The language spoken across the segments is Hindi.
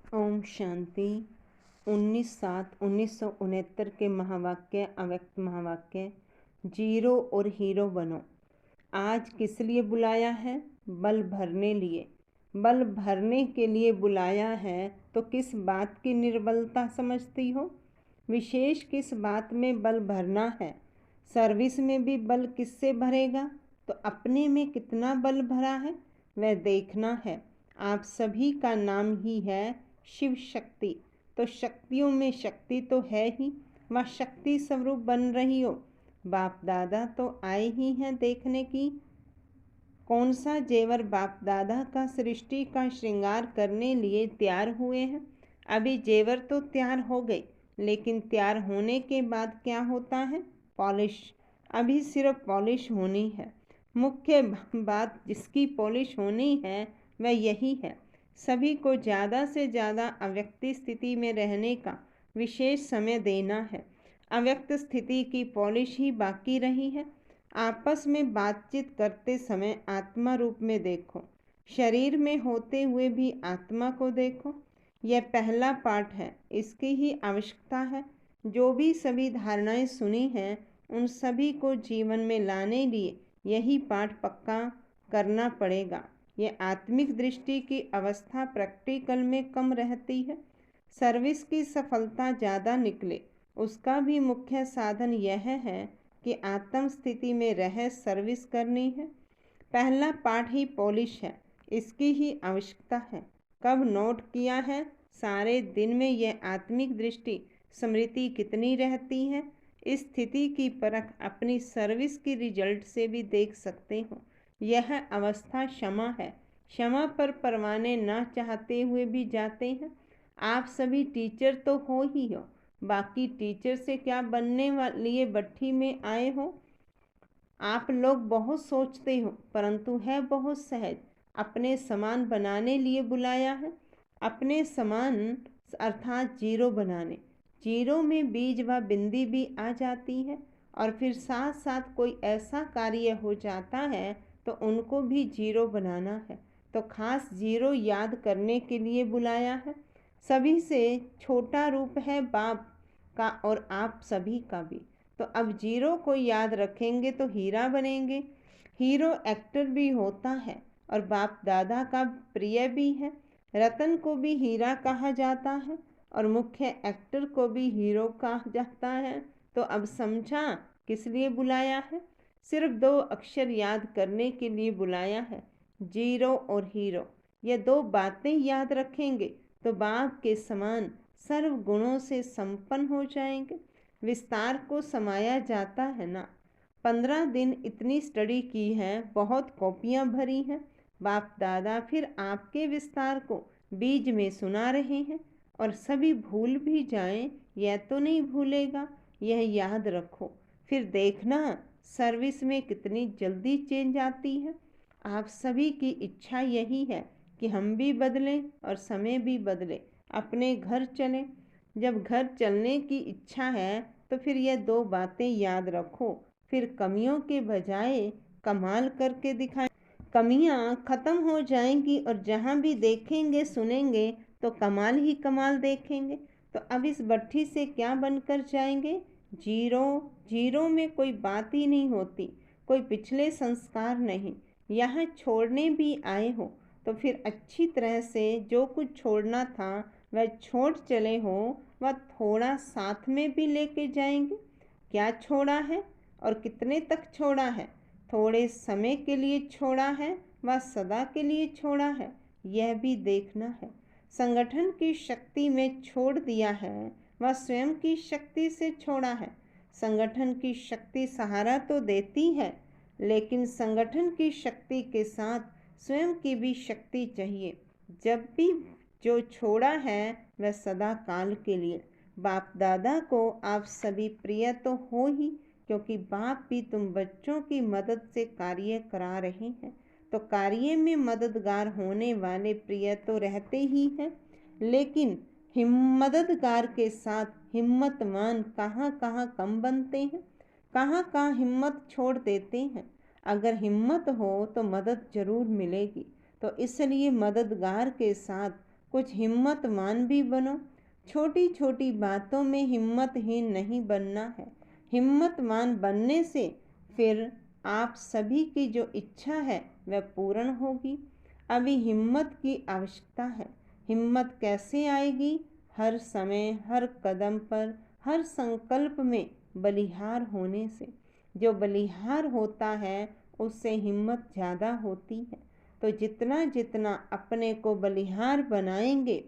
ओम शांति। 19/7/1969 के महावाक्य, अव्यक्त महावाक्य। जीरो और हीरो बनो। आज किस लिए बुलाया है? बल भरने लिए। बल भरने के लिए बुलाया है तो किस बात की निर्बलता समझती हो? विशेष किस बात में बल भरना है? सर्विस में भी बल किससे भरेगा? तो अपने में कितना बल भरा है वह देखना है। आप सभी का नाम ही है शिव शक्ति, तो शक्तियों में शक्ति तो है ही। वह शक्ति स्वरूप बन रही हो। बाप दादा तो आए ही हैं देखने की। कौन सा जेवर बाप दादा का सृष्टि का श्रृंगार करने लिए तैयार हुए हैं? अभी जेवर तो तैयार हो गए, लेकिन तैयार होने के बाद क्या होता है? पॉलिश। अभी सिर्फ पॉलिश होनी है। मुख्य बात जिसकी पॉलिश होनी है वह यही है, सभी को ज़्यादा से ज़्यादा अव्यक्त स्थिति में रहने का विशेष समय देना है। अव्यक्त स्थिति की पॉलिश ही बाकी रही है। आपस में बातचीत करते समय आत्मा रूप में देखो, शरीर में होते हुए भी आत्मा को देखो। यह पहला पाठ है, इसकी ही आवश्यकता है। जो भी सभी धारणाएं सुनी हैं उन सभी को जीवन में लाने लिए यही पाठ पक्का करना पड़ेगा। यह आत्मिक दृष्टि की अवस्था प्रैक्टिकल में कम रहती है। सर्विस की सफलता ज़्यादा निकले उसका भी मुख्य साधन यह है कि आत्म स्थिति में रह सर्विस करनी है। पहला पाठ ही पॉलिश है, इसकी ही आवश्यकता है। कब नोट किया है? सारे दिन में यह आत्मिक दृष्टि स्मृति कितनी रहती है? इस स्थिति की परख अपनी सर्विस की रिजल्ट से भी देख सकते हो। यह अवस्था क्षमा है। क्षमा पर परवाने ना चाहते हुए भी जाते हैं। आप सभी टीचर तो हो ही हो, बाकी टीचर से क्या बनने लिए भट्ठी में आए हो? आप लोग बहुत सोचते हो, परंतु है बहुत सहज। अपने समान बनाने लिए बुलाया है। अपने समान अर्थात जीरो बनाने। जीरो में बीज व बिंदी भी आ जाती है और फिर साथ साथ कोई ऐसा कार्य हो जाता है तो उनको भी जीरो बनाना है। तो खास जीरो याद करने के लिए बुलाया है। सभी से छोटा रूप है बाप का और आप सभी का भी। तो अब जीरो को याद रखेंगे तो हीरा बनेंगे। हीरो एक्टर भी होता है और बाप दादा का प्रिय भी है। रतन को भी हीरा कहा जाता है और मुख्य एक्टर को भी हीरो कहा जाता है। तो अब समझा किस लिए बुलाया है? सिर्फ 2 अक्षर याद करने के लिए बुलाया है, जीरो और हीरो। ये 2 बातें याद रखेंगे तो बाप के समान सर्व गुणों से संपन्न हो जाएंगे। विस्तार को समाया जाता है ना। 15 दिन इतनी स्टडी की है, बहुत कॉपियाँ भरी हैं। बाप दादा फिर आपके विस्तार को बीज में सुना रहे हैं और सभी भूल भी जाएं यह तो नहीं भूलेगा, यह याद रखो। फिर देखना सर्विस में कितनी जल्दी चेंज आती है। आप सभी की इच्छा यही है कि हम भी बदलें और समय भी बदले, अपने घर चलें। जब घर चलने की इच्छा है तो फिर यह 2 बातें याद रखो, फिर कमियों के बजाय कमाल करके दिखाएं। कमियां खत्म हो जाएंगी और जहां भी देखेंगे सुनेंगे तो कमाल ही कमाल देखेंगे। तो अब इस भट्ठी से क्या बनकर जाएंगे? जीरो। जीरो में कोई बात ही नहीं होती, कोई पिछले संस्कार नहीं। यहाँ छोड़ने भी आए हो तो फिर अच्छी तरह से जो कुछ छोड़ना था वह छोड़ चले हो, वह थोड़ा साथ में भी लेके जाएंगे। क्या छोड़ा है और कितने तक छोड़ा है? थोड़े समय के लिए छोड़ा है व सदा के लिए छोड़ा है, यह भी देखना है। संगठन की शक्ति में छोड़ दिया है व स्वयं की शक्ति से छोड़ा है। संगठन की शक्ति सहारा तो देती है, लेकिन संगठन की शक्ति के साथ स्वयं की भी शक्ति चाहिए। जब भी जो छोड़ा है वह सदा काल के लिए। बाप दादा को आप सभी प्रिय तो हो ही, क्योंकि बाप भी तुम बच्चों की मदद से कार्य करा रहे हैं। तो कार्य में मददगार होने वाले प्रिय तो रहते ही हैं, लेकिन मददगार के साथ हिम्मतवान कहाँ कहाँ कम बनते हैं, कहाँ कहाँ हिम्मत छोड़ देते हैं। अगर हिम्मत हो तो मदद जरूर मिलेगी। तो इसलिए मददगार के साथ कुछ हिम्मतवान भी बनो। छोटी छोटी बातों में हिम्मतहीन नहीं बनना है। हिम्मतवान बनने से फिर आप सभी की जो इच्छा है वह पूर्ण होगी। अभी हिम्मत की आवश्यकता है। हिम्मत कैसे आएगी? हर समय, हर कदम पर, हर संकल्प में बलिहार होने से। जो बलिहार होता है उससे हिम्मत ज़्यादा होती है। तो जितना जितना अपने को बलिहार बनाएंगे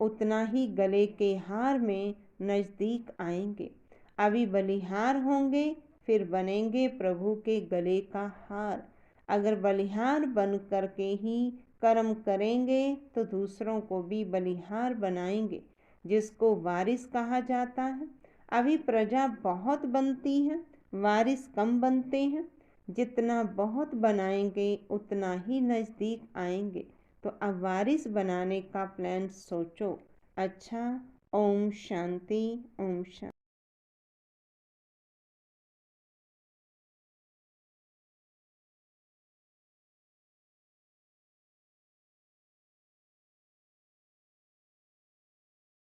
उतना ही गले के हार में नज़दीक आएंगे। अभी बलिहार होंगे फिर बनेंगे प्रभु के गले का हार। अगर बलिहार बन करके ही कर्म करेंगे तो दूसरों को भी बलिहार बनाएंगे, जिसको वारिस कहा जाता है। अभी प्रजा बहुत बनती है, वारिस कम बनते हैं। जितना बहुत बनाएंगे उतना ही नज़दीक आएंगे। तो अब वारिस बनाने का प्लान सोचो। अच्छा, ओम शांति, ओम शांति।